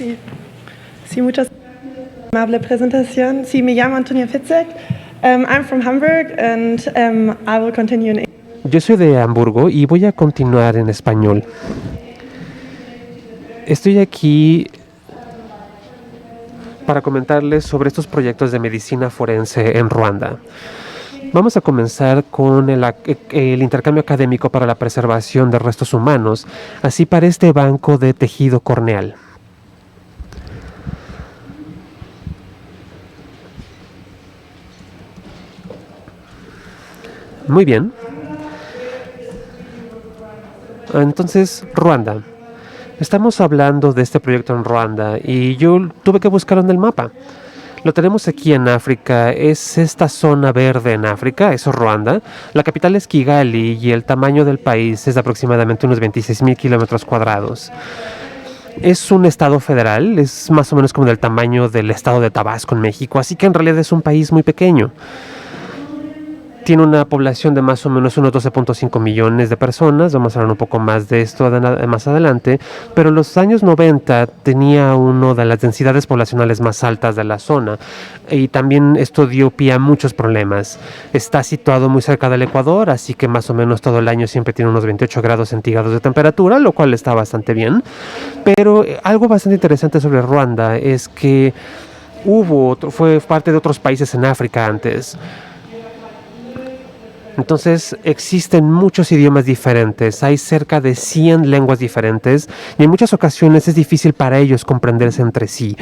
Sí, sí, muchas amable presentación. Sí, me llamo Antonia Fitzek. I'm from Hamburg and I will continue in English. Yo soy de Hamburgo y voy a continuar en español. Estoy aquí para comentarles sobre estos proyectos de medicina forense en Ruanda. Vamos a comenzar con el intercambio académico para la preservación de restos humanos, así para este banco de tejido corneal. Muy bien. Entonces, Ruanda. Estamos hablando de este proyecto en Ruanda y yo tuve que buscarlo en el mapa. Lo tenemos aquí en África, es esta zona verde en África, eso es Ruanda. La capital es Kigali y el tamaño del país es de aproximadamente unos 26,000 kilómetros cuadrados. Es un estado federal, es más o menos como del tamaño del estado de Tabasco en México, así que en realidad es un país muy pequeño. Tiene una población de más o menos unos 12.5 millones de personas. Vamos a hablar un poco más de esto más adelante. Pero en los años 90 tenía una de las densidades poblacionales más altas de la zona. Y también esto dio pie a muchos problemas. Está situado muy cerca del Ecuador, así que más o menos todo el año siempre tiene unos 28 grados centígrados de temperatura, lo cual está bastante bien. Pero algo bastante interesante sobre Ruanda es que fue parte de otros países en África antes. Entonces existen muchos idiomas diferentes, hay cerca de 100 lenguas diferentes y en muchas ocasiones es difícil para ellos comprenderse entre sí.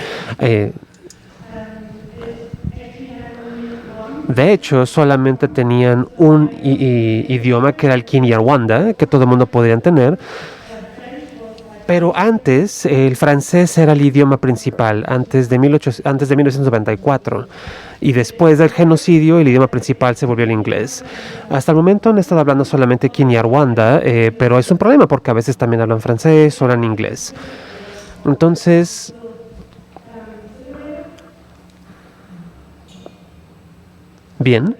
De hecho, solamente tenían un idioma que era el Kinyarwanda, que todo el mundo podía entender. Pero antes, el francés era el idioma principal, antes de 1994. Y después del genocidio, el idioma principal se volvió el inglés. Hasta el momento han estado hablando solamente Kinyarwanda, pero es un problema porque a veces también hablan francés o hablan inglés. Entonces, bien,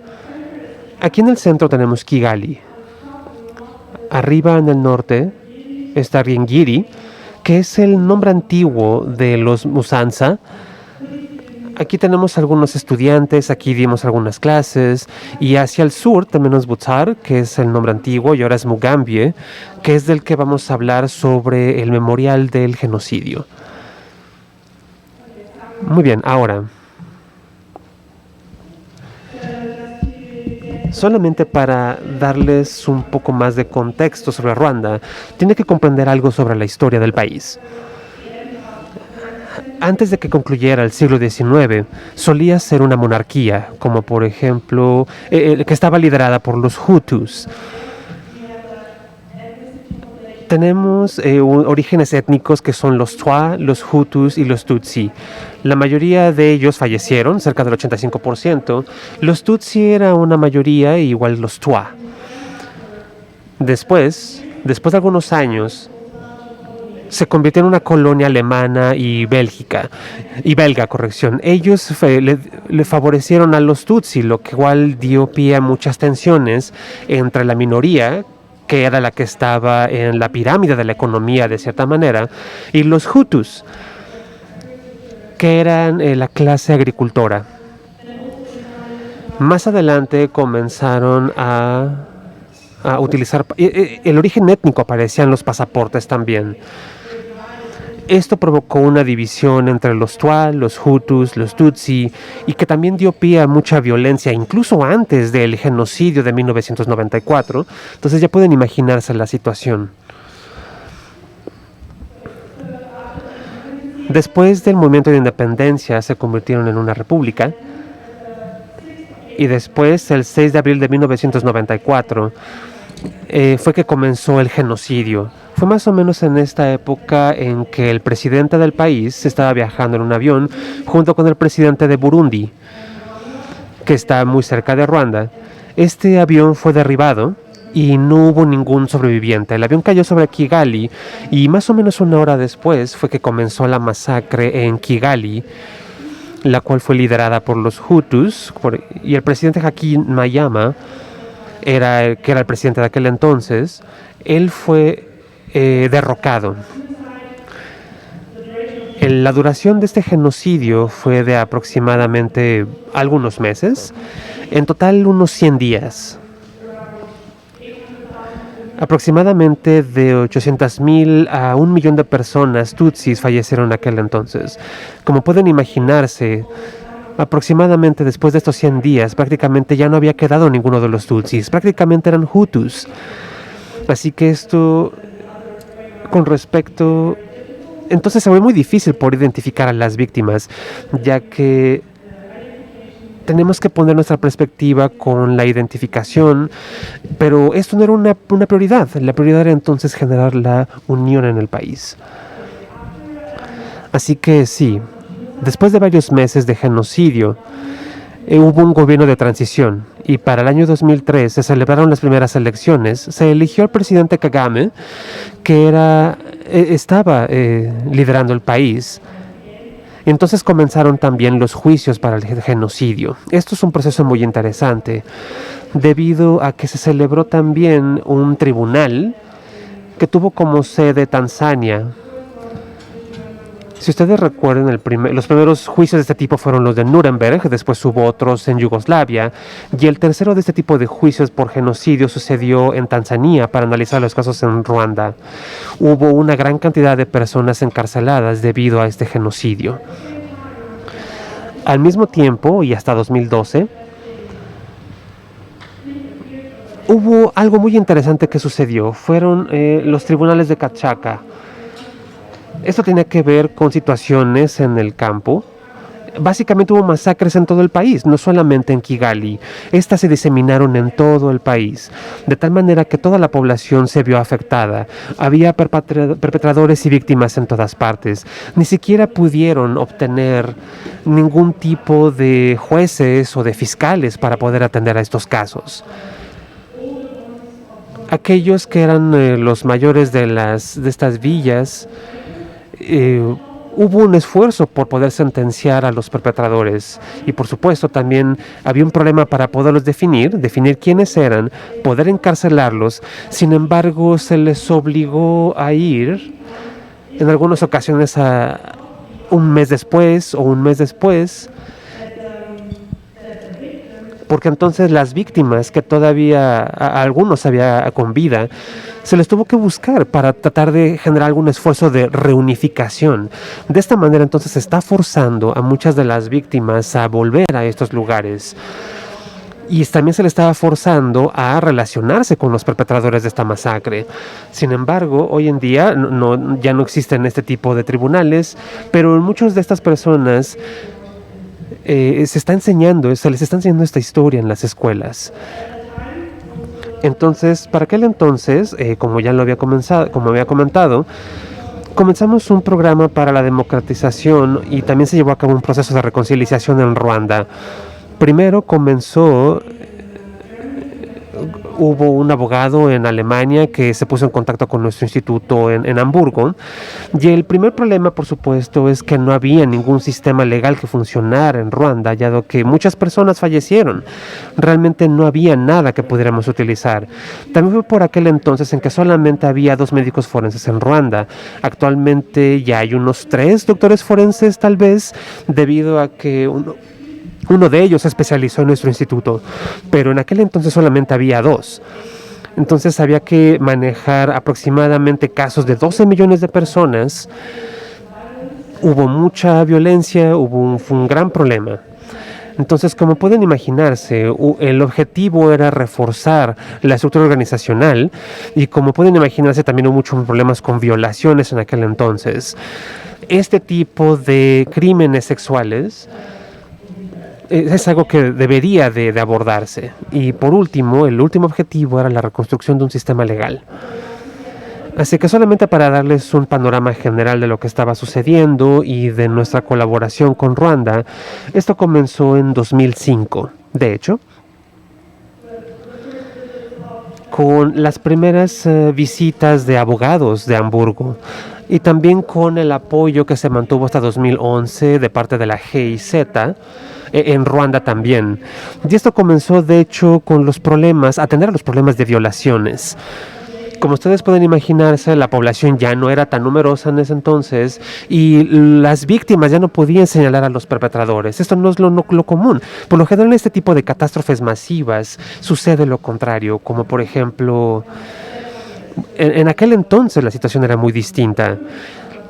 aquí en el centro tenemos Kigali. Arriba en el norte está Ringiri, que es el nombre antiguo de los Musanza. Aquí tenemos algunos estudiantes, aquí dimos algunas clases, y hacia el sur tenemos Butsar, que es el nombre antiguo, y ahora es Mugambie, que es del que vamos a hablar sobre el memorial del genocidio. Muy bien, ahora, solamente para darles un poco más de contexto sobre Ruanda, tiene que comprender algo sobre la historia del país. Antes de que concluyera el siglo XIX, solía ser una monarquía, como por ejemplo, que estaba liderada por los Hutus. Tenemos orígenes étnicos que son los Twa, los Hutus y los Tutsi. La mayoría de ellos fallecieron, cerca del 85%. Los Tutsi era una mayoría, igual los Twa. Después de algunos años, se convirtió en una colonia alemana y belga. Ellos le favorecieron a los Tutsi, lo cual dio pie a muchas tensiones entre la minoría, que era la que estaba en la pirámide de la economía de cierta manera, y los Hutus, que eran la clase agricultora. Más adelante comenzaron a utilizar el origen étnico, aparecía en los pasaportes también. Esto provocó una división entre los Twa, los Hutus, los Tutsi, y que también dio pie a mucha violencia, incluso antes del genocidio de 1994. Entonces ya pueden imaginarse la situación. Después del movimiento de independencia se convirtieron en una república. Y después, el 6 de abril de 1994, fue que comenzó el genocidio. Fue más o menos en esta época en que el presidente del país estaba viajando en un avión junto con el presidente de Burundi, que está muy cerca de Ruanda. Este avión fue derribado y no hubo ningún sobreviviente. El avión cayó sobre Kigali y más o menos una hora después fue que comenzó la masacre en Kigali, la cual fue liderada por los Hutus, y el presidente Hakim Mayama, que era el presidente de aquel entonces. Él fue derrocado. La duración de este genocidio fue de aproximadamente algunos meses, en total unos 100 días. Aproximadamente de 800,000 a 1 millón de personas tutsis fallecieron en aquel entonces. Como pueden imaginarse, aproximadamente después de estos 100 días, prácticamente ya no había quedado ninguno de los tutsis, prácticamente eran hutus. Así que esto, con respecto... Entonces se ve muy difícil por identificar a las víctimas, ya que tenemos que poner nuestra perspectiva con la identificación, pero esto no era una prioridad. La prioridad era entonces generar la unión en el país. Así que sí, después de varios meses de genocidio, hubo un gobierno de transición y para el año 2003 se celebraron las primeras elecciones. Se eligió al presidente Kagame, que estaba liderando el país. Entonces comenzaron también los juicios para el genocidio. Esto es un proceso muy interesante, debido a que se celebró también un tribunal que tuvo como sede Tanzania. Si ustedes recuerdan, los primeros juicios de este tipo fueron los de Nuremberg, después hubo otros en Yugoslavia, y el tercero de este tipo de juicios por genocidio sucedió en Tanzania para analizar los casos en Ruanda. Hubo una gran cantidad de personas encarceladas debido a este genocidio. Al mismo tiempo, y hasta 2012, hubo algo muy interesante que sucedió. Fueron los tribunales de Kachaka. Esto tenía que ver con situaciones en el campo. Básicamente hubo masacres en todo el país, no solamente en Kigali. Estas se diseminaron en todo el país, de tal manera que toda la población se vio afectada. Había perpetradores y víctimas en todas partes. Ni siquiera pudieron obtener ningún tipo de jueces o de fiscales para poder atender a estos casos. Aquellos que eran los mayores de estas villas, hubo un esfuerzo por poder sentenciar a los perpetradores y por supuesto también había un problema para poderlos definir quiénes eran, poder encarcelarlos. Sin embargo, se les obligó a ir en algunas ocasiones a un mes después, porque entonces las víctimas, que todavía a algunos había con vida, se les tuvo que buscar para tratar de generar algún esfuerzo de reunificación. De esta manera entonces se está forzando a muchas de las víctimas a volver a estos lugares. Y también se les estaba forzando a relacionarse con los perpetradores de esta masacre. Sin embargo, hoy en día ya no existen este tipo de tribunales, pero muchas de estas personas se les está enseñando esta historia en las escuelas. Entonces, para aquel entonces, como había comentado, comenzamos un programa para la democratización y también se llevó a cabo un proceso de reconciliación en Ruanda. Primero hubo un abogado en Alemania que se puso en contacto con nuestro instituto en Hamburgo, y el primer problema, por supuesto, es que no había ningún sistema legal que funcionara en Ruanda, dado que muchas personas fallecieron. Realmente no había nada que pudiéramos utilizar. También fue por aquel entonces en que solamente había 2 médicos forenses en Ruanda. Actualmente ya hay unos 3 doctores forenses, tal vez, debido a que uno de ellos se especializó en nuestro instituto, pero en aquel entonces solamente había 2. Entonces había que manejar aproximadamente casos de 12 millones de personas. Hubo mucha violencia, fue un gran problema. Entonces, como pueden imaginarse, el objetivo era reforzar la estructura organizacional y como pueden imaginarse también hubo muchos problemas con violaciones en aquel entonces. Este tipo de crímenes sexuales es algo que debería de abordarse. Y por último, el último objetivo era la reconstrucción de un sistema legal. Así que solamente para darles un panorama general de lo que estaba sucediendo y de nuestra colaboración con Ruanda, esto comenzó en 2005. De hecho, con las primeras visitas de abogados de Hamburgo y también con el apoyo que se mantuvo hasta 2011 de parte de la GIZ, en Ruanda también. Y esto comenzó, de hecho, con atender a los problemas de violaciones. Como ustedes pueden imaginarse, la población ya no era tan numerosa en ese entonces y las víctimas ya no podían señalar a los perpetradores. Esto no es lo común. Por lo general, en este tipo de catástrofes masivas sucede lo contrario, como por ejemplo, en aquel entonces la situación era muy distinta.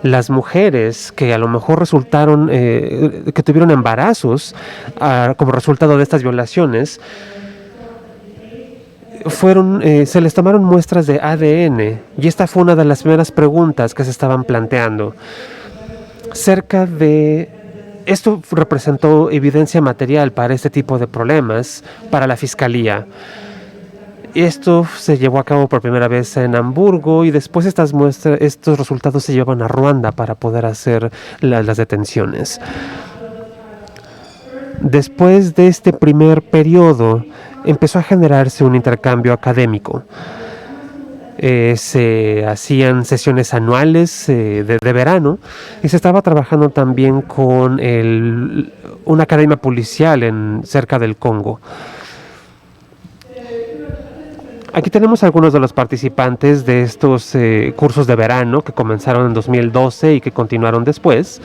Las mujeres que a lo mejor resultaron, que tuvieron embarazos como resultado de estas violaciones, se les tomaron muestras de ADN y esta fue una de las primeras preguntas que se estaban planteando. Esto representó evidencia material para este tipo de problemas para la fiscalía. Esto se llevó a cabo por primera vez en Hamburgo y después estos resultados se llevan a Ruanda para poder hacer las detenciones. Después de este primer periodo, empezó a generarse un intercambio académico. Se hacían sesiones anuales de verano y se estaba trabajando también con una academia policial cerca del Congo. Aquí tenemos algunos de los participantes de estos cursos de verano que comenzaron en 2012 y que continuaron después.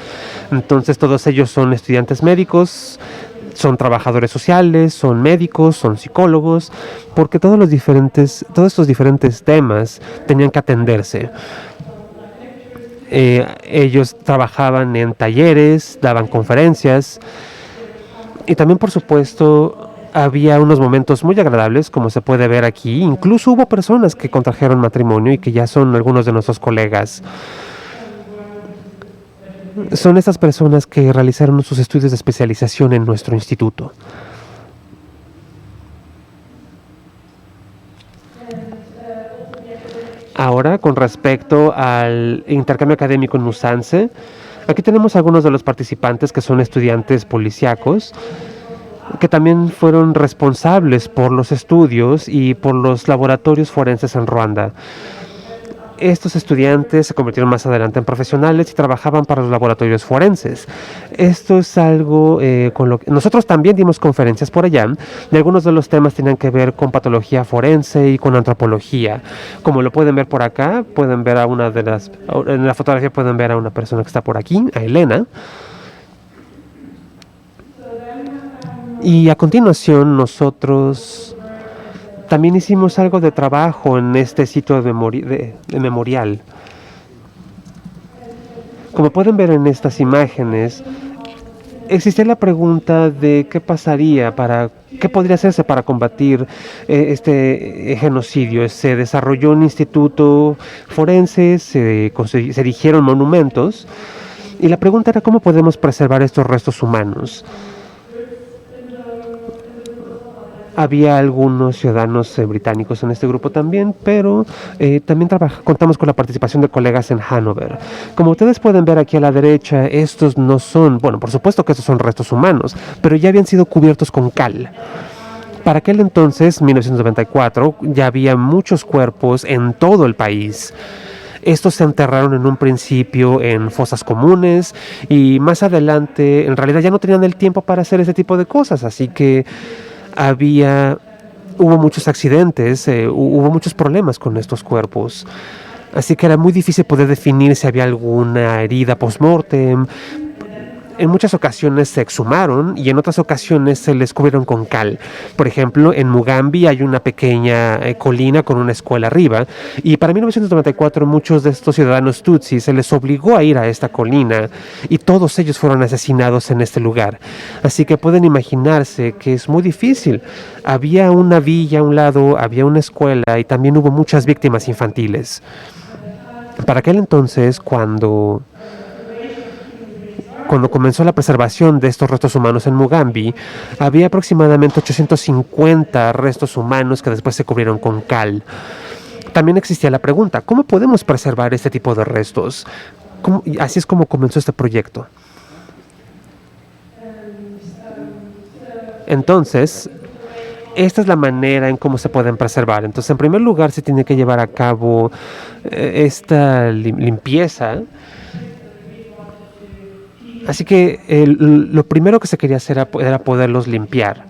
Entonces todos ellos son estudiantes médicos, son trabajadores sociales, son médicos, son psicólogos, porque todos estos diferentes temas tenían que atenderse. Ellos trabajaban en talleres, daban conferencias y también, por supuesto, había unos momentos muy agradables, como se puede ver aquí. Incluso hubo personas que contrajeron matrimonio y que ya son algunos de nuestros colegas. Son estas personas que realizaron sus estudios de especialización en nuestro instituto. Ahora, con respecto al intercambio académico en Musanze, aquí tenemos algunos de los participantes que son estudiantes policíacos, que también fueron responsables por los estudios y por los laboratorios forenses en Ruanda. Estos estudiantes se convirtieron más adelante en profesionales y trabajaban para los laboratorios forenses. Esto es algo con lo que nosotros también dimos conferencias por allá, y algunos de los temas tenían que ver con patología forense y con antropología. Como lo pueden ver por acá, pueden ver en la fotografía pueden ver a una persona que está por aquí, a Elena. Y a continuación nosotros también hicimos algo de trabajo en este sitio de memorial. Como pueden ver en estas imágenes, existía la pregunta de qué podría hacerse para combatir este genocidio. Se desarrolló un instituto forense, se erigieron monumentos y la pregunta era cómo podemos preservar estos restos humanos. Había algunos ciudadanos británicos en este grupo también, pero también contamos con la participación de colegas en Hannover. Como ustedes pueden ver aquí a la derecha, estos no son, bueno, por supuesto que estos son restos humanos, pero ya habían sido cubiertos con cal. Para aquel entonces, 1994, ya había muchos cuerpos en todo el país. Estos se enterraron en un principio en fosas comunes y más adelante, en realidad ya no tenían el tiempo para hacer ese tipo de cosas, así que hubo muchos accidentes, hubo muchos problemas con estos cuerpos. Así que era muy difícil poder definir si había alguna herida post-mortem. En muchas ocasiones se exhumaron y en otras ocasiones se les cubrieron con cal. Por ejemplo, en Mugambi hay una pequeña colina con una escuela arriba y para 1994 muchos de estos ciudadanos tutsis se les obligó a ir a esta colina y todos ellos fueron asesinados en este lugar. Así que pueden imaginarse que es muy difícil. Había una villa a un lado, había una escuela y también hubo muchas víctimas infantiles. Para aquel entonces, cuando comenzó la preservación de estos restos humanos en Mugambi, había aproximadamente 850 restos humanos que después se cubrieron con cal. También existía la pregunta, ¿cómo podemos preservar este tipo de restos? Así es como comenzó este proyecto. Entonces, esta es la manera en cómo se pueden preservar. Entonces, en primer lugar, se tiene que llevar a cabo esta limpieza. Así que lo primero que se quería hacer era poderlos limpiar.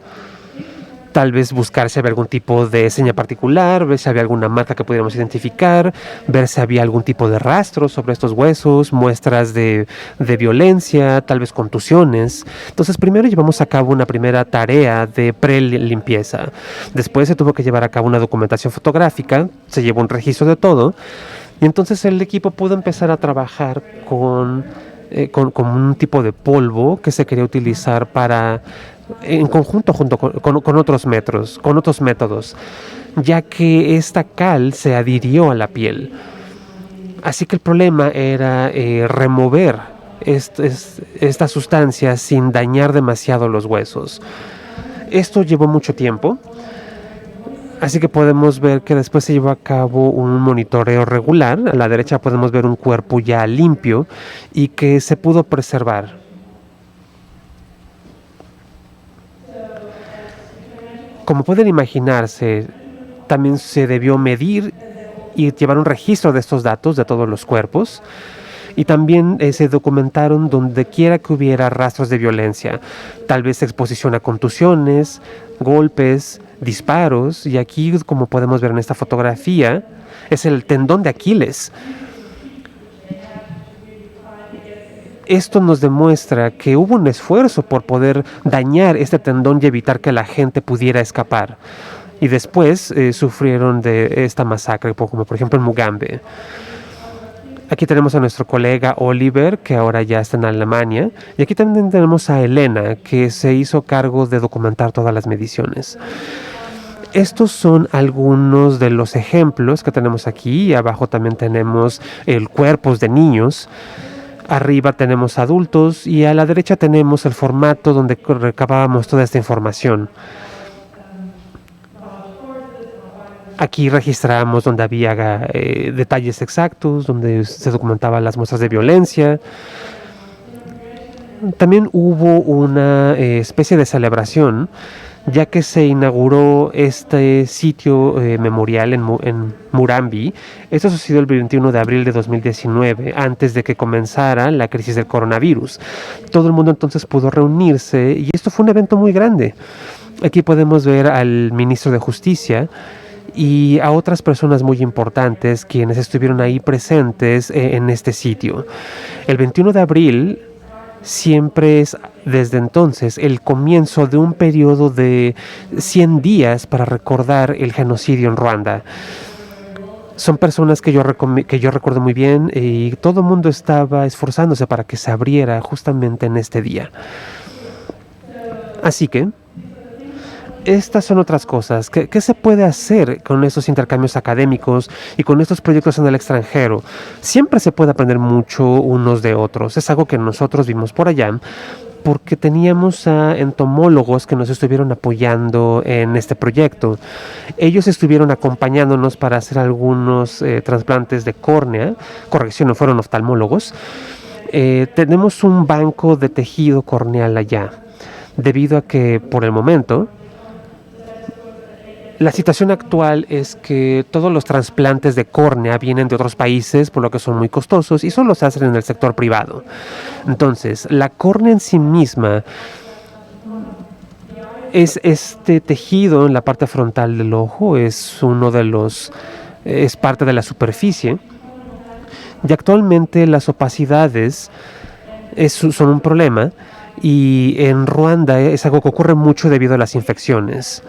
Tal vez buscar si había algún tipo de seña particular, ver si había alguna marca que pudiéramos identificar, ver si había algún tipo de rastro sobre estos huesos, muestras de violencia, tal vez contusiones. Entonces primero llevamos a cabo una primera tarea de pre-limpieza. Después se tuvo que llevar a cabo una documentación fotográfica, se llevó un registro de todo, y entonces el equipo pudo empezar a trabajar con un tipo de polvo que se quería utilizar para en conjunto junto con otros métodos, ya que esta cal se adhirió a la piel. Así que el problema era remover esta sustancia sin dañar demasiado los huesos. Esto llevó mucho tiempo, así que podemos ver que después se llevó a cabo un monitoreo regular. A la derecha podemos ver un cuerpo ya limpio y que se pudo preservar. Como pueden imaginarse, también se debió medir y llevar un registro de estos datos de todos los cuerpos. Y también se documentaron donde quiera que hubiera rastros de violencia, tal vez exposición a contusiones, golpes, disparos. Y aquí, como podemos ver en esta fotografía, es el tendón de Aquiles. Esto nos demuestra que hubo un esfuerzo por poder dañar este tendón y evitar que la gente pudiera escapar. Y después sufrieron de esta masacre, como por ejemplo en Mugambe. Aquí tenemos a nuestro colega Oliver, que ahora ya está en Alemania. Y aquí también tenemos a Elena, que se hizo cargo de documentar todas las mediciones. Estos son algunos de los ejemplos que tenemos aquí. Y abajo también tenemos cuerpos de niños. Arriba tenemos adultos y a la derecha tenemos el formato donde recabábamos toda esta información. Aquí registramos donde había detalles exactos, donde se documentaban las muestras de violencia. También hubo una especie de celebración, ya que se inauguró este sitio memorial en Murambi. Esto sucedió el 21 de abril de 2019, antes de que comenzara la crisis del coronavirus. Todo el mundo entonces pudo reunirse y esto fue un evento muy grande. Aquí podemos ver al ministro de Justicia y a otras personas muy importantes quienes estuvieron ahí presentes en este sitio. El 21 de abril siempre es, desde entonces, el comienzo de un periodo de 100 días para recordar el genocidio en Ruanda. Son personas que yo recuerdo muy bien y todo el mundo estaba esforzándose para que se abriera justamente en este día. Así que estas son otras cosas. ¿Qué se puede hacer con estos intercambios académicos y con estos proyectos en el extranjero? Siempre se puede aprender mucho unos de otros. Es algo que nosotros vimos por allá porque teníamos a entomólogos que nos estuvieron apoyando en este proyecto. Ellos estuvieron acompañándonos para hacer algunos trasplantes de córnea. Corrección, no fueron oftalmólogos. Tenemos un banco de tejido corneal allá, debido a que por el momento la situación actual es que todos los trasplantes de córnea vienen de otros países, por lo que son muy costosos y solo se hacen en el sector privado. Entonces, la córnea en sí misma es este tejido en la parte frontal del ojo, es parte de la superficie. Y actualmente las opacidades son un problema y en Ruanda es algo que ocurre mucho debido a las infecciones.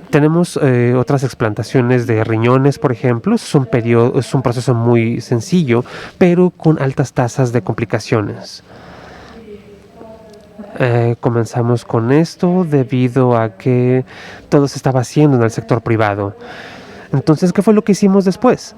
Tenemos otras explantaciones de riñones, por ejemplo. Es un proceso muy sencillo, pero con altas tasas de complicaciones. Comenzamos con esto debido a que todo se estaba haciendo en el sector privado. Entonces, ¿qué fue lo que hicimos después?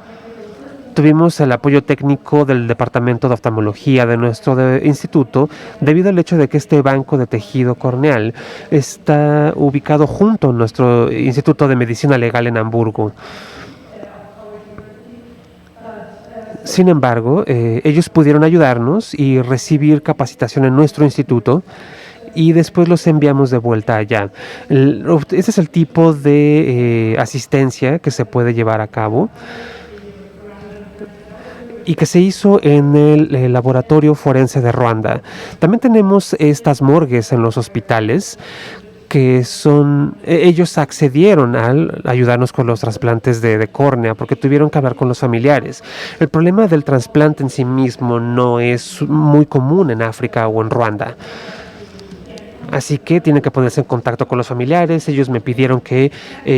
Tuvimos el apoyo técnico del Departamento de Oftalmología de nuestro instituto, debido al hecho de que este banco de tejido corneal está ubicado junto a nuestro Instituto de Medicina Legal en Hamburgo. Sin embargo, ellos pudieron ayudarnos y recibir capacitación en nuestro instituto y después los enviamos de vuelta allá. Ese es el tipo de asistencia que se puede llevar a cabo. y que se hizo en el laboratorio forense de Ruanda. También tenemos estas morgues en los hospitales que ellos accedieron a ayudarnos con los trasplantes de córnea porque tuvieron que hablar con los familiares. El problema del trasplante en sí mismo no es muy común en África o en Ruanda. Así que tienen que ponerse en contacto con los familiares. Ellos me pidieron que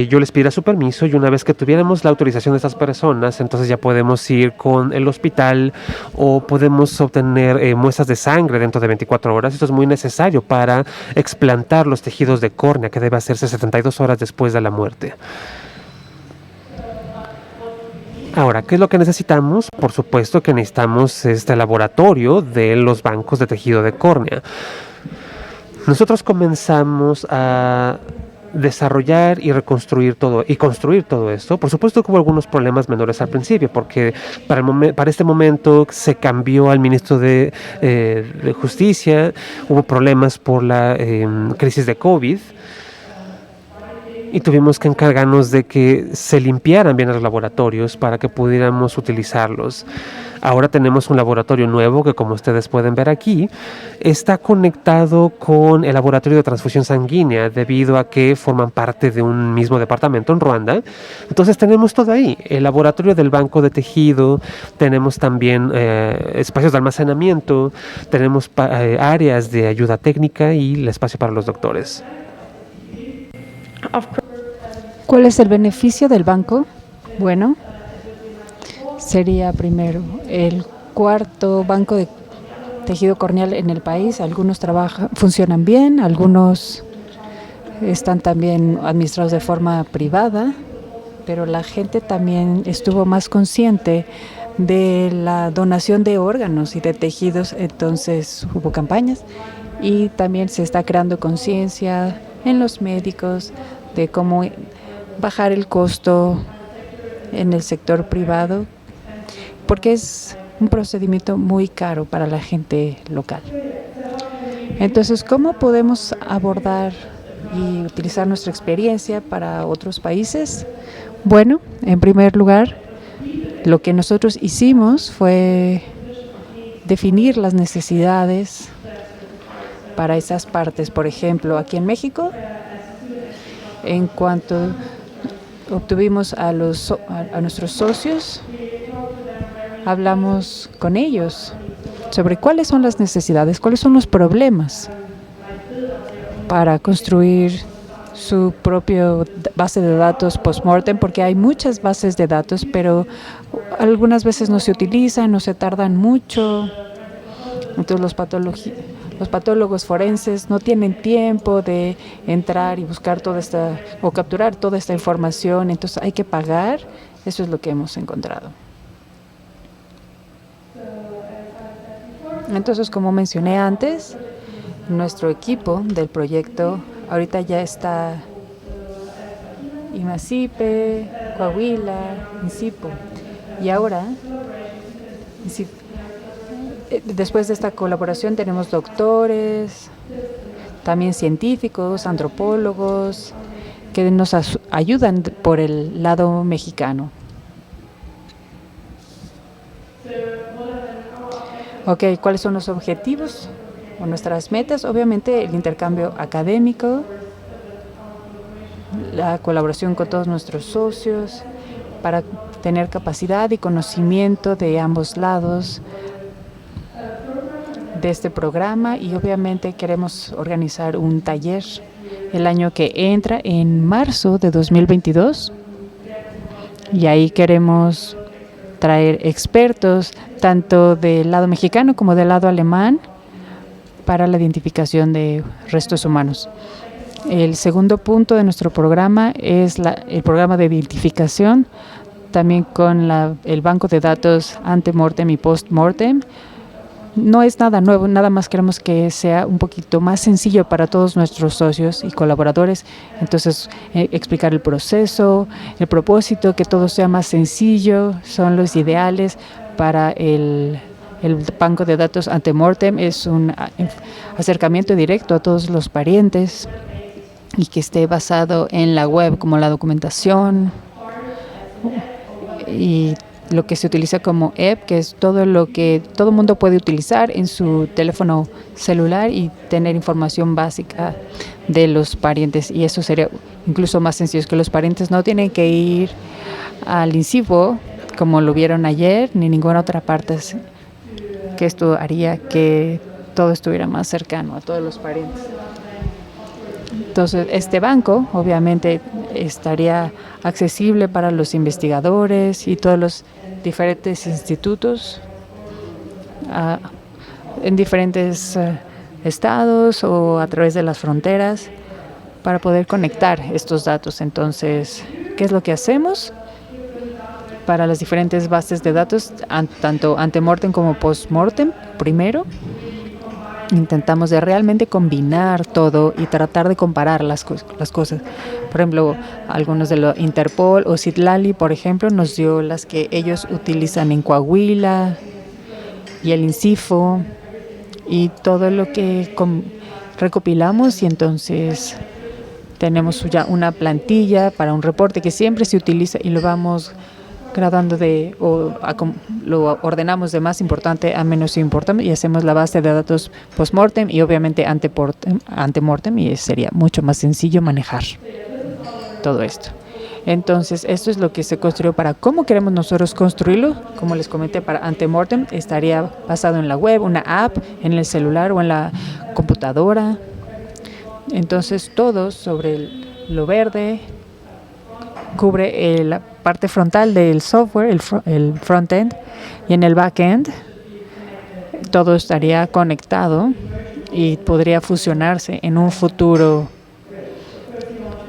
yo les pidiera su permiso y una vez que tuviéramos la autorización de estas personas, entonces ya podemos ir con el hospital o podemos obtener muestras de sangre dentro de 24 horas. Esto es muy necesario para explantar los tejidos de córnea que debe hacerse 72 horas después de la muerte. Ahora, ¿qué es lo que necesitamos? Por supuesto que necesitamos este laboratorio de los bancos de tejido de córnea. Nosotros comenzamos a desarrollar y reconstruir todo y construir todo esto. Por supuesto que hubo algunos problemas menores al principio, porque para este momento se cambió al ministro de Justicia, hubo problemas por la crisis de COVID y tuvimos que encargarnos de que se limpiaran bien los laboratorios para que pudiéramos utilizarlos. Ahora tenemos un laboratorio nuevo que, como ustedes pueden ver aquí, está conectado con el laboratorio de transfusión sanguínea debido a que forman parte de un mismo departamento en Ruanda. Entonces tenemos todo ahí, el laboratorio del banco de tejido, tenemos también espacios de almacenamiento, tenemos áreas de ayuda técnica y el espacio para los doctores. ¿Cuál es el beneficio del banco? Bueno, sería primero el cuarto banco de tejido corneal en el país. Algunos funcionan bien, algunos están también administrados de forma privada, pero la gente también estuvo más consciente de la donación de órganos y de tejidos, entonces hubo campañas y también se está creando conciencia en los médicos de cómo bajar el costo en el sector privado, porque es un procedimiento muy caro para la gente local. Entonces, ¿cómo podemos abordar y utilizar nuestra experiencia para otros países? Bueno, en primer lugar, lo que nosotros hicimos fue definir las necesidades para esas partes. Por ejemplo, aquí en México, en cuanto obtuvimos a nuestros socios, hablamos con ellos sobre cuáles son las necesidades, cuáles son los problemas para construir su propia base de datos post-mortem, porque hay muchas bases de datos, pero algunas veces no se utilizan, no se tardan mucho. Entonces los patólogos forenses no tienen tiempo de entrar y buscar o capturar toda esta información, entonces hay que pagar. Eso es lo que hemos encontrado. Entonces, como mencioné antes, nuestro equipo del proyecto ahorita ya está Imacipe, Coahuila, Incipo. Y ahora, después de esta colaboración tenemos doctores, también científicos, antropólogos, que nos ayudan por el lado mexicano. Ok, ¿cuáles son los objetivos o nuestras metas? Obviamente el intercambio académico, la colaboración con todos nuestros socios para tener capacidad y conocimiento de ambos lados de este programa, y obviamente queremos organizar un taller el año que entra, en marzo de 2022, y ahí queremos traer expertos tanto del lado mexicano como del lado alemán para la identificación de restos humanos. El segundo punto de nuestro programa es el programa de identificación, también con el banco de datos ante-mortem y post-mortem. No es nada nuevo, nada más queremos que sea un poquito más sencillo para todos nuestros socios y colaboradores. Entonces, explicar el proceso, el propósito, que todo sea más sencillo, son los ideales para el banco de datos ante-mortem. Es un acercamiento directo a todos los parientes y que esté basado en la web, como la documentación y lo que se utiliza como app, que es todo lo que todo el mundo puede utilizar en su teléfono celular y tener información básica de los parientes. Y eso sería incluso más sencillo, que los parientes no tienen que ir al INCIFO como lo vieron ayer, ni ninguna otra parte, que esto haría que todo estuviera más cercano a todos los parientes. Entonces, este banco obviamente estaría accesible para los investigadores y todos los diferentes institutos en diferentes estados o a través de las fronteras para poder conectar estos datos. Entonces, ¿qué es lo que hacemos? Para las diferentes bases de datos, tanto antemortem como postmortem, primero intentamos de realmente combinar todo y tratar de comparar las cosas. Por ejemplo, algunos de los Interpol o Citlali, por ejemplo, nos dio las que ellos utilizan en Coahuila y el INCIFO y todo lo que recopilamos, y entonces tenemos ya una plantilla para un reporte que siempre se utiliza y lo vamos graduando lo ordenamos de más importante a menos importante y hacemos la base de datos postmortem y obviamente antemortem, y sería mucho más sencillo manejar todo esto. Entonces, esto es lo que se construyó para cómo queremos nosotros construirlo. Como les comenté, para antemortem estaría basado en la web, una app, en el celular o en la computadora. Entonces, todo sobre lo verde cubre la parte frontal del software, el front-end, y en el back-end todo estaría conectado y podría fusionarse en un futuro.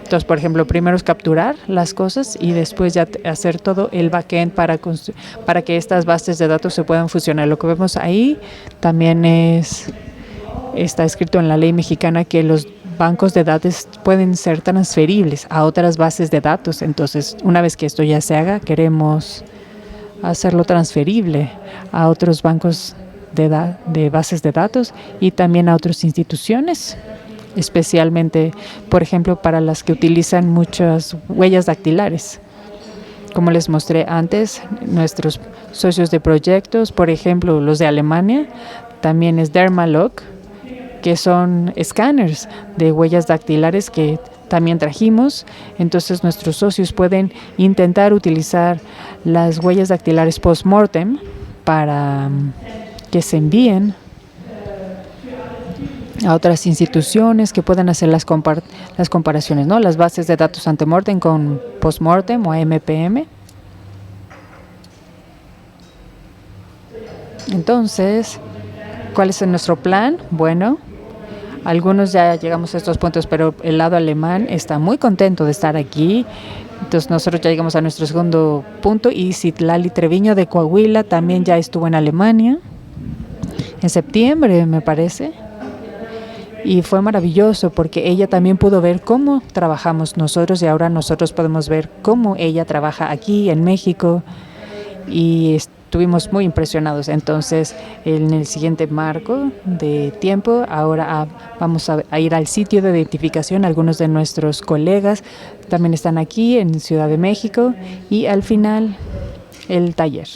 Entonces, por ejemplo, primero es capturar las cosas y después ya hacer todo el back-end para que estas bases de datos se puedan fusionar. Lo que vemos ahí también está escrito en la ley mexicana que los bancos de datos pueden ser transferibles a otras bases de datos. Entonces, una vez que esto ya se haga, queremos hacerlo transferible a otros bancos de bases de datos y también a otras instituciones, especialmente, por ejemplo, para las que utilizan muchas huellas dactilares. Como les mostré antes, nuestros socios de proyectos, por ejemplo, los de Alemania, también es Dermalog, que son escáneres de huellas dactilares que también trajimos. Entonces, nuestros socios pueden intentar utilizar las huellas dactilares post-mortem para que se envíen a otras instituciones que puedan hacer las comparaciones, ¿no? Las bases de datos antemortem con postmortem o MPM. Entonces, ¿cuál es nuestro plan? Bueno, algunos ya llegamos a estos puntos, pero el lado alemán está muy contento de estar aquí. Entonces nosotros ya llegamos a nuestro segundo punto y Citlali Treviño de Coahuila también ya estuvo en Alemania en septiembre, me parece. Y fue maravilloso porque ella también pudo ver cómo trabajamos nosotros y ahora nosotros podemos ver cómo ella trabaja aquí en México y estuvimos muy impresionados. Entonces, en el siguiente marco de tiempo, ahora vamos a ir al sitio de identificación. Algunos de nuestros colegas también están aquí en Ciudad de México y al final el taller.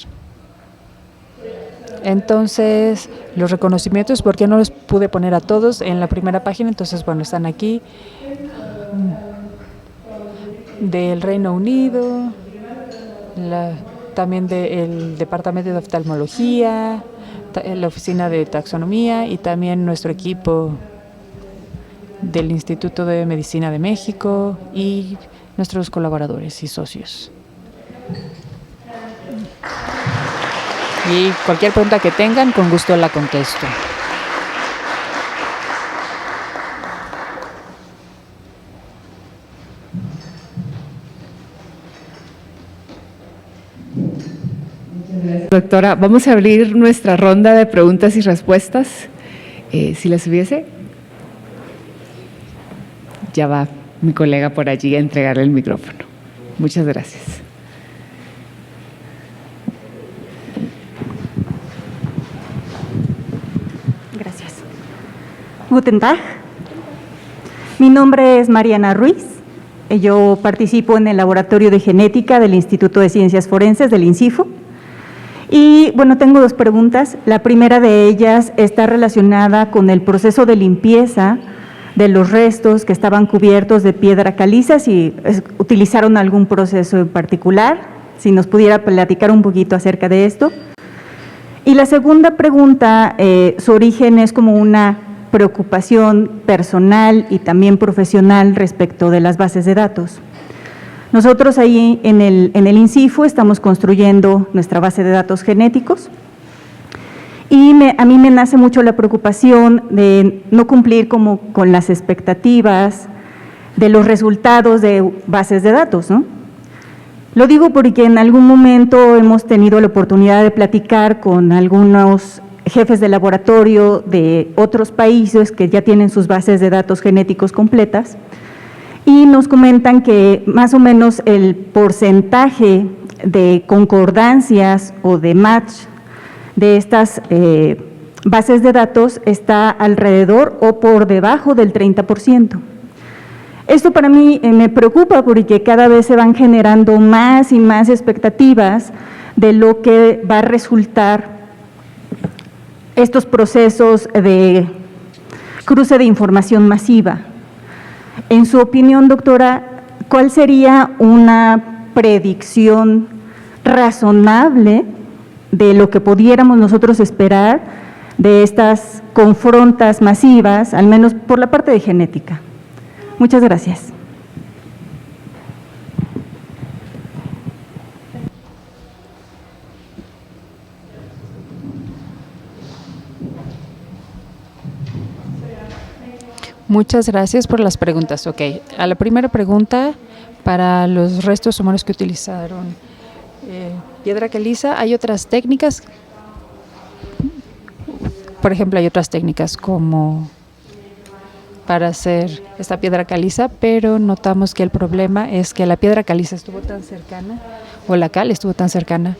Entonces, los reconocimientos, ¿por qué no los pude poner a todos en la primera página? Entonces, bueno, están aquí del Reino Unido, también del Departamento de Oftalmología, la Oficina de Taxonomía y también nuestro equipo del Instituto de Medicina de México y nuestros colaboradores y socios. Y cualquier pregunta que tengan, con gusto la contesto. Doctora, vamos a abrir nuestra ronda de preguntas y respuestas. Si las hubiese, ya va mi colega por allí a entregarle el micrófono. Muchas gracias. Gracias. Guten Tag. Mi nombre es Mariana Ruiz. Yo participo en el Laboratorio de Genética del Instituto de Ciencias Forenses del INCIFO. Y bueno, tengo dos preguntas. La primera de ellas está relacionada con el proceso de limpieza de los restos que estaban cubiertos de piedra caliza, si utilizaron algún proceso en particular, si nos pudiera platicar un poquito acerca de esto. Y la segunda pregunta, su origen es como una preocupación personal y también profesional respecto de las bases de datos. Nosotros ahí en el INCIFO estamos construyendo nuestra base de datos genéticos y a mí me nace mucho la preocupación de no cumplir como con las expectativas de los resultados de bases de datos, ¿no? Lo digo porque en algún momento hemos tenido la oportunidad de platicar con algunos jefes de laboratorio de otros países que ya tienen sus bases de datos genéticos completas y nos comentan que más o menos el porcentaje de concordancias o de match de estas bases de datos está alrededor o por debajo del 30%. Esto para mí me preocupa porque cada vez se van generando más y más expectativas de lo que va a resultar estos procesos de cruce de información masiva. En su opinión, doctora, ¿cuál sería una predicción razonable de lo que pudiéramos nosotros esperar de estas confrontas masivas, al menos por la parte de genética? Muchas gracias. Muchas gracias por las preguntas. Ok, a la primera pregunta, para los restos humanos que utilizaron piedra caliza, hay otras técnicas, por ejemplo, hay otras técnicas como para hacer esta piedra caliza, pero notamos que el problema es que la piedra caliza estuvo tan cercana, o la cal estuvo tan cercana,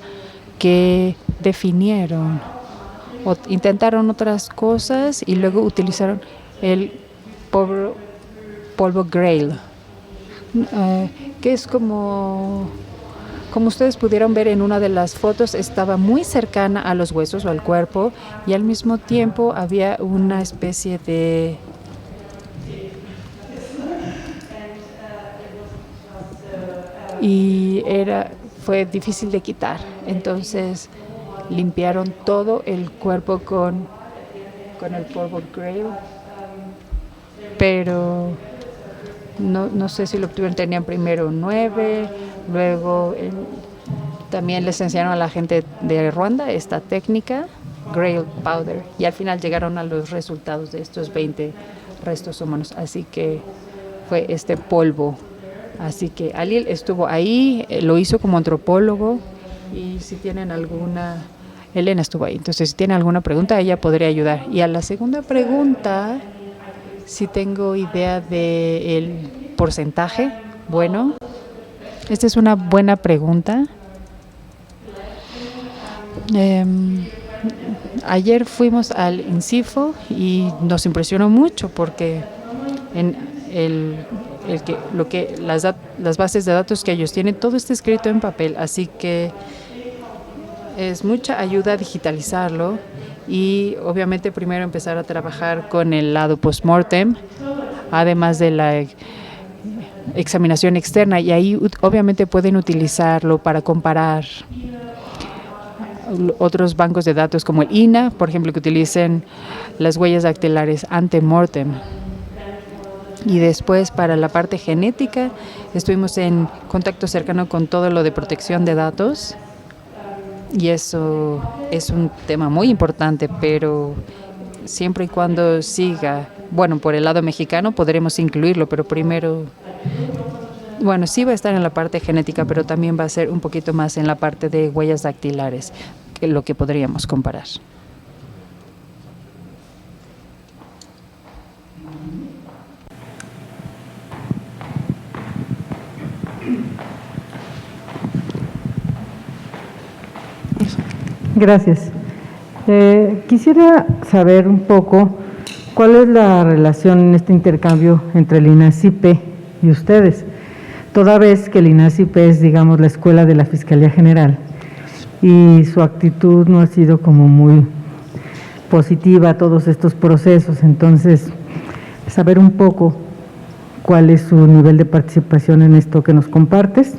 que definieron o intentaron otras cosas y luego utilizaron el polvo Grail, que es como ustedes pudieron ver en una de las fotos, estaba muy cercana a los huesos o al cuerpo y al mismo tiempo había una especie de fue difícil de quitar, entonces limpiaron todo el cuerpo con el polvo Grail, pero no sé si lo obtuvieron, tenían primero 9, luego también les enseñaron a la gente de Ruanda esta técnica, Grail Powder, y al final llegaron a los resultados de estos 20 restos humanos, así que fue este polvo. Así que Alil estuvo ahí, lo hizo como antropólogo, y si tienen alguna, Elena estuvo ahí, entonces si tienen alguna pregunta ella podría ayudar. Y a la segunda pregunta, si tengo idea del porcentaje, bueno, esta es una buena pregunta. Ayer fuimos al INCIFO y nos impresionó mucho porque las bases de datos que ellos tienen, todo está escrito en papel, así que es mucha ayuda digitalizarlo y obviamente primero empezar a trabajar con el lado post-mortem, además de la examinación externa, y ahí obviamente pueden utilizarlo para comparar otros bancos de datos como el INA, por ejemplo, que utilicen las huellas dactilares ante-mortem. Y después para la parte genética estuvimos en contacto cercano con todo lo de protección de datos y eso es un tema muy importante, pero siempre y cuando siga, bueno, por el lado mexicano podremos incluirlo, pero primero, bueno, sí va a estar en la parte genética, pero también va a ser un poquito más en la parte de huellas dactilares, que lo que podríamos comparar. Gracias. Quisiera saber un poco cuál es la relación en este intercambio entre el INACIP y ustedes, toda vez que el INACIP es, digamos, la escuela de la Fiscalía General y su actitud no ha sido como muy positiva a todos estos procesos. Entonces, saber un poco cuál es su nivel de participación en esto que nos compartes.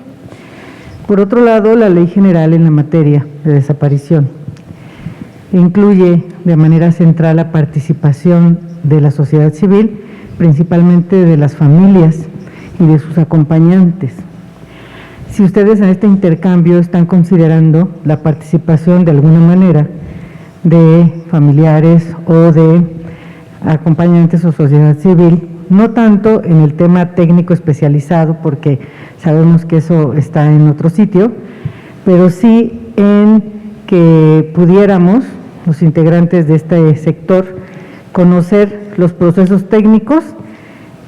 Por otro lado, la Ley General en la materia de desaparición incluye de manera central la participación de la sociedad civil, principalmente de las familias y de sus acompañantes. Si ustedes en este intercambio están considerando la participación de alguna manera de familiares o de acompañantes o sociedad civil, no tanto en el tema técnico especializado, porque sabemos que eso está en otro sitio, pero sí en que pudiéramos, los integrantes de este sector, conocer los procesos técnicos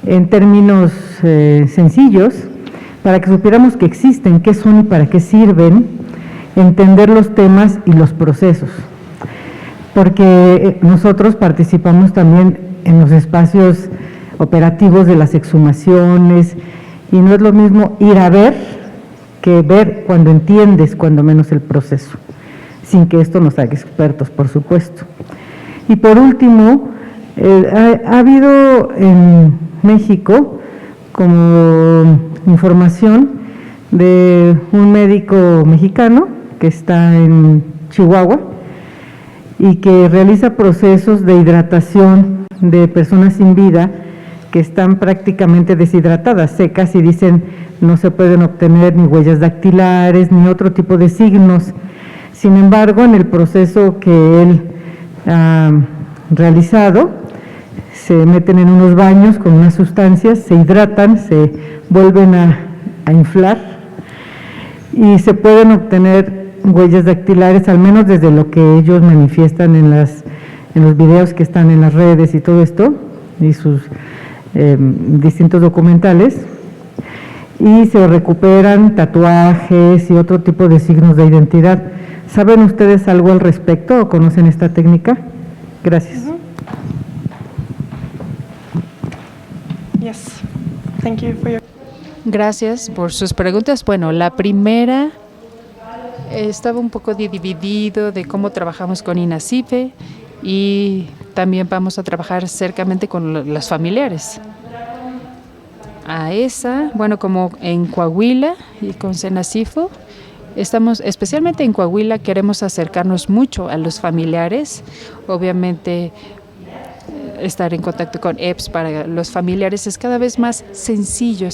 en términos sencillos, para que supiéramos que existen, qué son y para qué sirven, entender los temas y los procesos. Porque nosotros participamos también en los espacios operativos de las exhumaciones, y no es lo mismo ir a ver que ver cuando entiendes cuando menos el proceso, sin que esto nos haga expertos, por supuesto. Y por último, ha habido en México como información de un médico mexicano que está en Chihuahua y que realiza procesos de hidratación de personas sin vida que están prácticamente deshidratadas, secas, y dicen no se pueden obtener ni huellas dactilares ni otro tipo de signos. Sin embargo, en el proceso que él ha realizado, se meten en unos baños con unas sustancias, se hidratan, se vuelven a inflar y se pueden obtener huellas dactilares, al menos desde lo que ellos manifiestan en los videos que están en las redes y todo esto, y sus distintos documentales, y se recuperan tatuajes y otro tipo de signos de identidad. ¿Saben ustedes algo al respecto o conocen esta técnica? Gracias. Yes, thank you for your... Gracias por sus preguntas. Bueno, la primera estaba un poco dividido de cómo trabajamos con INACIFE y también vamos a trabajar cercamente con los familiares. A esa, bueno, como en Coahuila y con CENACIFO, estamos, especialmente en Coahuila, queremos acercarnos mucho a los familiares. Obviamente, estar en contacto con EPS para los familiares es cada vez más sencillo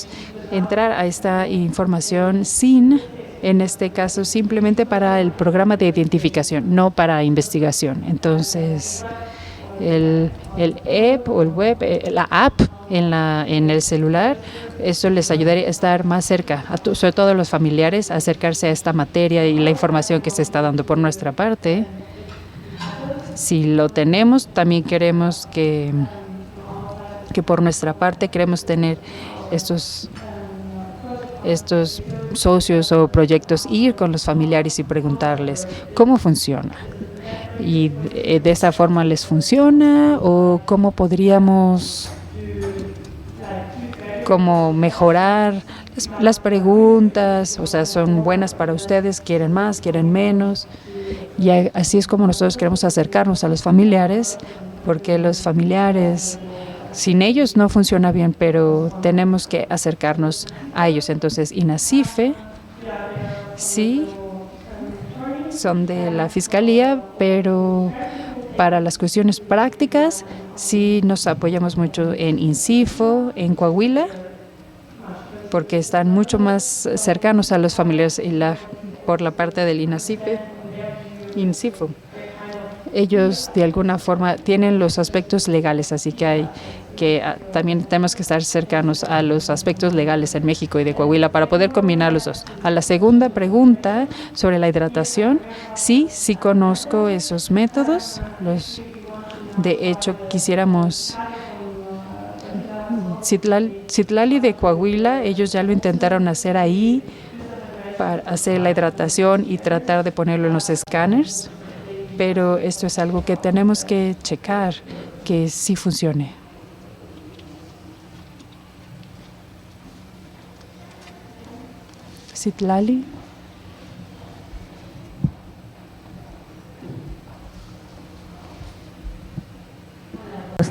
entrar a esta información sin, en este caso, simplemente para el programa de identificación, no para investigación. Entonces, el app o el web, la app en el celular, eso les ayudaría a estar más cerca, sobre todo a los familiares, a acercarse a esta materia y la información que se está dando por nuestra parte. Si lo tenemos, también queremos que por nuestra parte queremos tener estos socios o proyectos, ir con los familiares y preguntarles cómo funciona. Y de esa forma les funciona, o cómo podríamos mejorar las preguntas, o sea, son buenas para ustedes, quieren más, quieren menos. Y así es como nosotros queremos acercarnos a los familiares, porque los familiares, sin ellos no funciona bien, pero tenemos que acercarnos a ellos. Entonces, INACIFE, sí, son de la Fiscalía, pero para las cuestiones prácticas sí nos apoyamos mucho en INCIFO, en Coahuila, porque están mucho más cercanos a los familiares, y por la parte del INCIFO. Ellos de alguna forma tienen los aspectos legales, así que también tenemos que estar cercanos a los aspectos legales en México y de Coahuila para poder combinar los dos. A la segunda pregunta sobre la hidratación, sí conozco esos métodos. De hecho, quisiéramos... Citlali de Coahuila, ellos ya lo intentaron hacer ahí para hacer la hidratación y tratar de ponerlo en los escáneres, pero esto es algo que tenemos que checar que sí funcione. Citlali.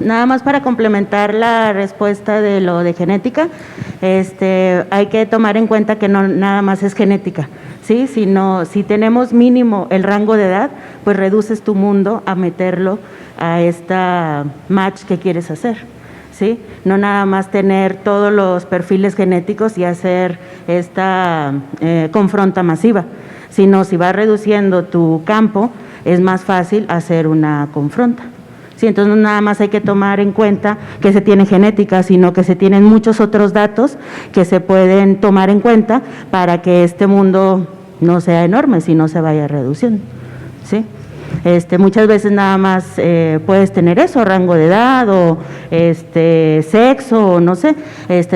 Nada más para complementar la respuesta de lo de genética, hay que tomar en cuenta que no nada más es genética, ¿sí? Sino si tenemos mínimo el rango de edad, pues reduces tu mundo a meterlo a esta match que quieres hacer, ¿sí? No nada más tener todos los perfiles genéticos y hacer esta confronta masiva, sino si vas reduciendo tu campo, es más fácil hacer una confronta. Sí, entonces no nada más hay que tomar en cuenta que se tiene genética, sino que se tienen muchos otros datos que se pueden tomar en cuenta para que este mundo no sea enorme, sino se vaya reduciendo, ¿sí? Muchas veces nada más puedes tener eso, rango de edad o sexo o no sé,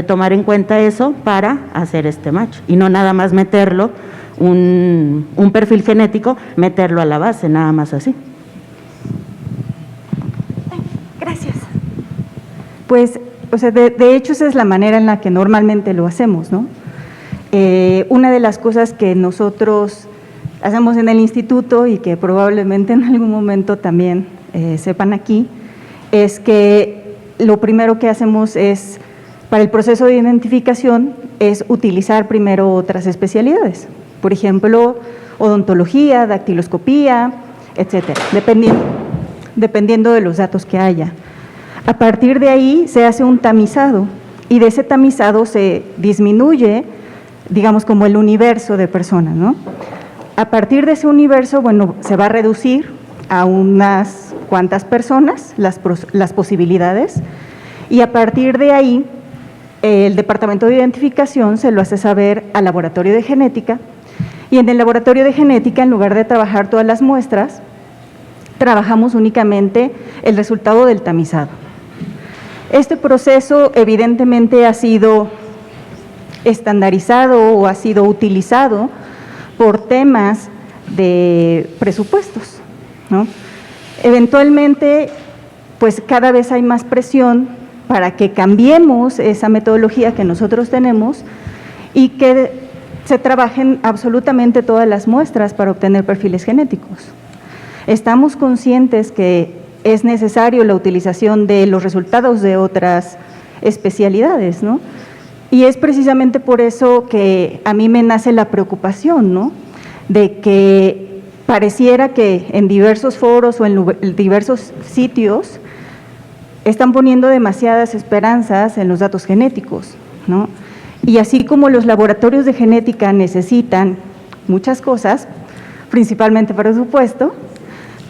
tomar en cuenta eso para hacer este match y no nada más meterlo, un perfil genético, meterlo a la base, nada más así. Gracias. Pues, o sea, de hecho esa es la manera en la que normalmente lo hacemos, ¿no? Una de las cosas que nosotros hacemos en el instituto y que probablemente en algún momento también sepan aquí, es que lo primero que hacemos es, para el proceso de identificación, es utilizar primero otras especialidades. Por ejemplo, odontología, dactiloscopía, etcétera, dependiendo de los datos que haya. A partir de ahí se hace un tamizado y de ese tamizado se disminuye, digamos, como el universo de personas, ¿no? A partir de ese universo, bueno, se va a reducir a unas cuantas personas las posibilidades y a partir de ahí el departamento de identificación se lo hace saber al laboratorio de genética y en el laboratorio de genética, en lugar de trabajar todas las muestras, trabajamos únicamente el resultado del tamizado. Este proceso evidentemente ha sido estandarizado o ha sido utilizado por temas de presupuestos, ¿no? Eventualmente, pues cada vez hay más presión para que cambiemos esa metodología que nosotros tenemos y que se trabajen absolutamente todas las muestras para obtener perfiles genéticos. Estamos conscientes que es necesario la utilización de los resultados de otras especialidades, ¿no? Y es precisamente por eso que a mí me nace la preocupación, ¿no? De que pareciera que en diversos foros o en diversos sitios están poniendo demasiadas esperanzas en los datos genéticos, ¿no? Y así como los laboratorios de genética necesitan muchas cosas, principalmente presupuesto,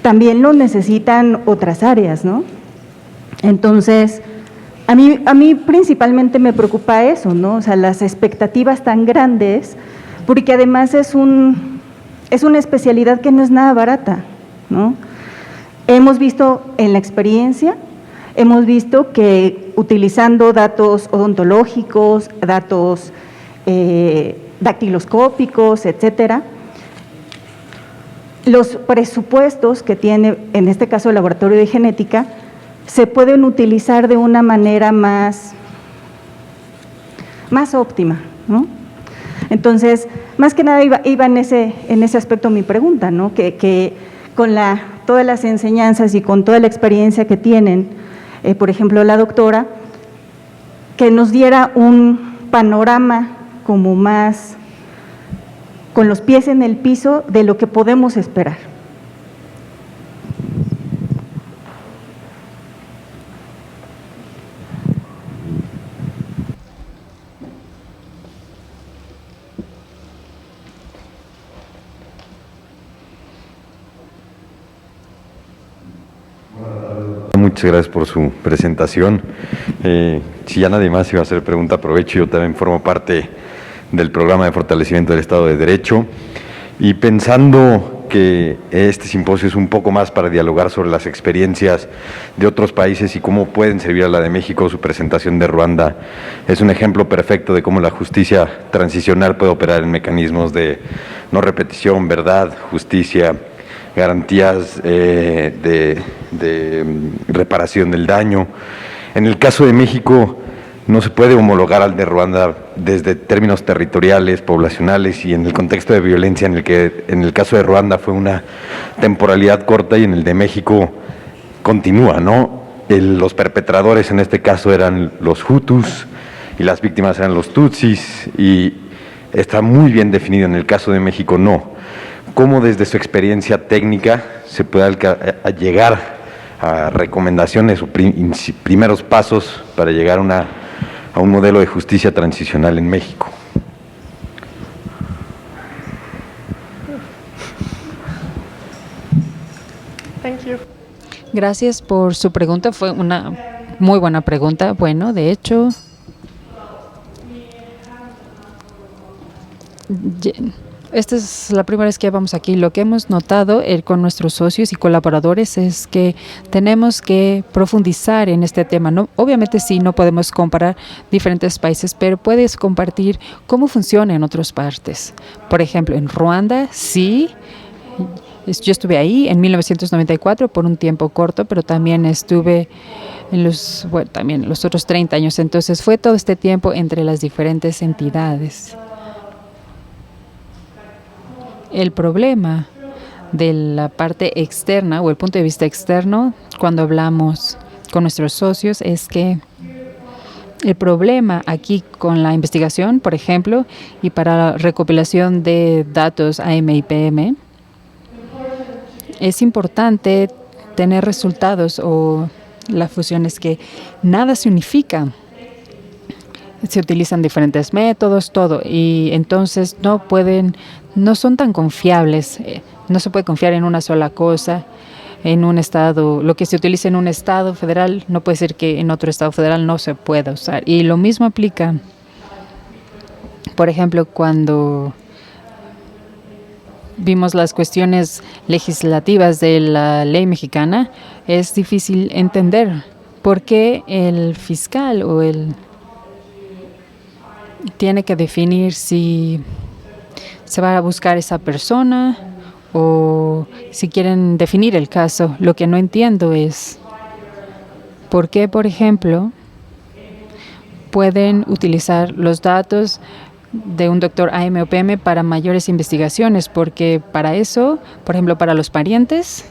también lo necesitan otras áreas, ¿no? Entonces, a mí principalmente me preocupa eso, ¿no? O sea, las expectativas tan grandes, porque además es una especialidad que no es nada barata, ¿no? Hemos visto en la experiencia, hemos visto que utilizando datos odontológicos, datos dactiloscópicos, etcétera, los presupuestos que tiene, en este caso el laboratorio de genética, se pueden utilizar de una manera más óptima, ¿no? Entonces, más que nada iba en ese aspecto mi pregunta, ¿no? Que con todas las enseñanzas y con toda la experiencia que tienen, por ejemplo, la doctora, que nos diera un panorama como más con los pies en el piso de lo que podemos esperar. Muchas gracias por su presentación. Si ya nadie más iba a hacer pregunta, aprovecho. Yo también formo parte del programa de fortalecimiento del Estado de Derecho y pensando que este simposio es un poco más para dialogar sobre las experiencias de otros países y cómo pueden servir a la de México, su presentación de Ruanda es un ejemplo perfecto de cómo la justicia transicional puede operar en mecanismos de no repetición, verdad, justicia, garantías de reparación del daño. En el caso de México no se puede homologar al de Ruanda desde términos territoriales, poblacionales y en el contexto de violencia en el que en el caso de Ruanda fue una temporalidad corta y en el de México continúa, ¿no? los perpetradores en este caso eran los Hutus y las víctimas eran los Tutsis, y está muy bien definido. En el caso de México no. ¿Cómo desde su experiencia técnica se puede llegar a recomendaciones o primeros pasos para llegar a un modelo de justicia transicional en México? Thank you. Gracias por su pregunta. Fue una muy buena pregunta. Bueno, de hecho, esta es la primera vez que vamos aquí. Lo que hemos notado con nuestros socios y colaboradores es que tenemos que profundizar en este tema. No, obviamente sí, no podemos comparar diferentes países, pero puedes compartir cómo funciona en otras partes. Por ejemplo, en Ruanda, sí. Yo estuve ahí en 1994 por un tiempo corto, pero también estuve también los otros 30 años. Entonces fue todo este tiempo entre las diferentes entidades. El problema de la parte externa o el punto de vista externo cuando hablamos con nuestros socios es que el problema aquí con la investigación, por ejemplo, y para la recopilación de datos AM/IPM, es importante tener resultados, o la fusión es que nada se unifica. Se utilizan diferentes métodos, todo, y entonces no son tan confiables. No se puede confiar en una sola cosa. En un estado, lo que se utiliza en un estado federal no puede ser que en otro estado federal no se pueda usar. Y lo mismo aplica, por ejemplo, cuando vimos las cuestiones legislativas de la ley mexicana, es difícil entender por qué el fiscal tiene que definir si se va a buscar esa persona o si quieren definir el caso. Lo que no entiendo es por qué, por ejemplo, pueden utilizar los datos de un doctor AM o PM para mayores investigaciones, porque para eso, por ejemplo, para los parientes,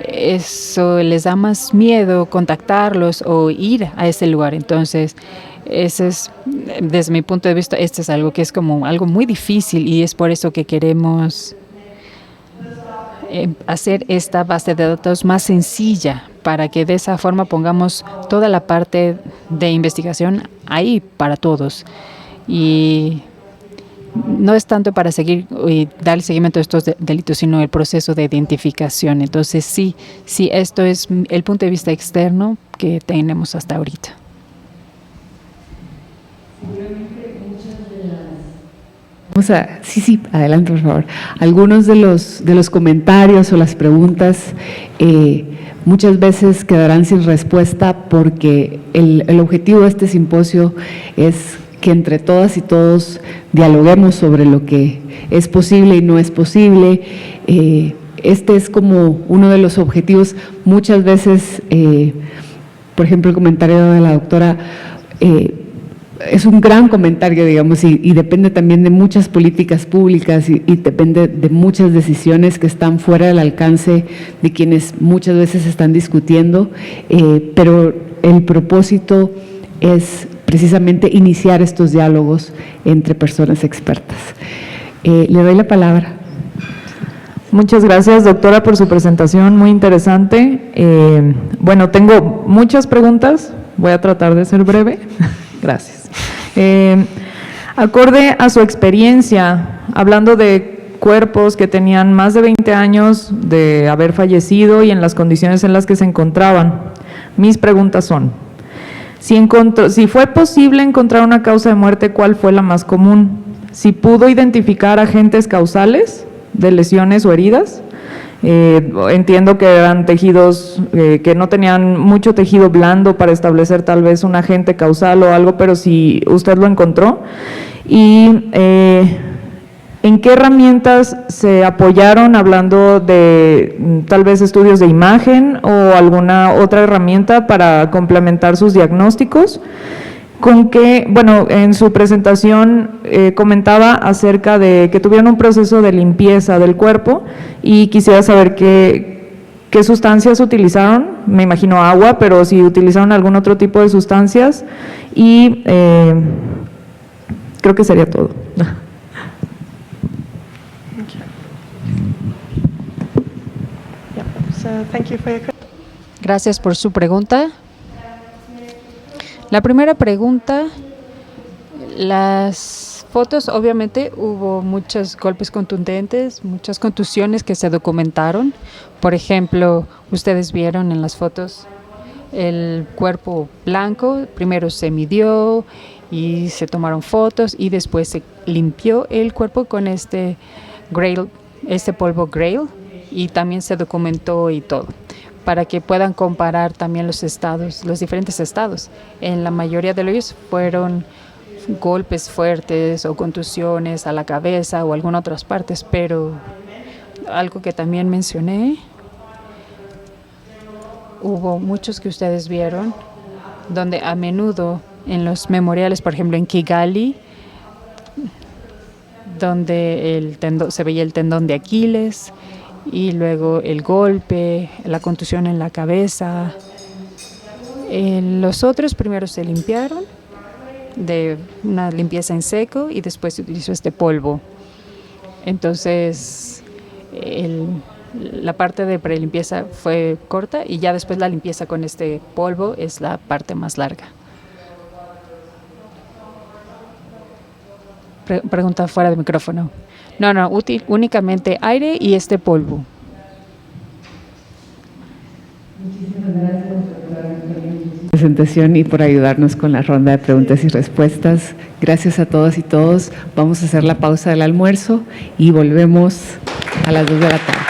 eso les da más miedo contactarlos o ir a ese lugar. Entonces, ese es, desde mi punto de vista, este es algo que es como algo muy difícil, y es por eso que queremos hacer esta base de datos más sencilla, para que de esa forma pongamos toda la parte de investigación ahí para todos. Y no es tanto para seguir y dar seguimiento a estos delitos, sino el proceso de identificación. Entonces, sí, esto es el punto de vista externo que tenemos hasta ahorita. Sí, adelante, por favor. Algunos de los comentarios o las preguntas muchas veces quedarán sin respuesta, porque el objetivo de este simposio es que entre todas y todos dialoguemos sobre lo que es posible y no es posible. Este es como uno de los objetivos. Muchas veces, por ejemplo, el comentario de la doctora es un gran comentario, digamos, y depende también de muchas políticas públicas y depende de muchas decisiones que están fuera del alcance de quienes muchas veces están discutiendo, pero el propósito es precisamente iniciar estos diálogos entre personas expertas. Le doy la palabra. Muchas gracias, doctora, por su presentación, muy interesante. Bueno, tengo muchas preguntas, voy a tratar de ser breve. Gracias. Acorde a su experiencia, hablando de cuerpos que tenían más de 20 años de haber fallecido y en las condiciones en las que se encontraban, mis preguntas son: si fue posible encontrar una causa de muerte, ¿cuál fue la más común? Si pudo identificar agentes causales de lesiones o heridas. Entiendo que eran tejidos que no tenían mucho tejido blando para establecer tal vez un agente causal o algo, pero si usted lo encontró. Y ¿en qué herramientas se apoyaron, hablando de tal vez estudios de imagen o alguna otra herramienta para complementar sus diagnósticos? Con que, bueno, en su presentación comentaba acerca de que tuvieron un proceso de limpieza del cuerpo, y quisiera saber ¿Qué sustancias utilizaron? Me imagino agua, pero si utilizaron algún otro tipo de sustancias. Y creo que sería todo. So thank you for your question. Gracias por su pregunta. La primera pregunta, las fotos, obviamente hubo muchos golpes contundentes, muchas contusiones que se documentaron. Por ejemplo, ustedes vieron en las fotos el cuerpo blanco, primero se midió y se tomaron fotos y después se limpió el cuerpo con este polvo Grail y también se documentó y todo, para que puedan comparar también los estados, los diferentes estados. En la mayoría de ellos fueron golpes fuertes o contusiones a la cabeza o algunas otras partes, pero algo que también mencioné, hubo muchos que ustedes vieron, donde a menudo en los memoriales, por ejemplo en Kigali, donde se veía el tendón de Aquiles, y luego el golpe, la contusión en la cabeza. Los otros primero se limpiaron de una limpieza en seco y después se utilizó este polvo. Entonces, la parte de prelimpieza fue corta y ya después la limpieza con este polvo es la parte más larga. Pregunta fuera de micrófono. No, únicamente aire y este polvo. Presentación y por ayudarnos con la ronda de preguntas y respuestas. Gracias a todas y todos. Vamos a hacer la pausa del almuerzo y volvemos a las 2 de la tarde.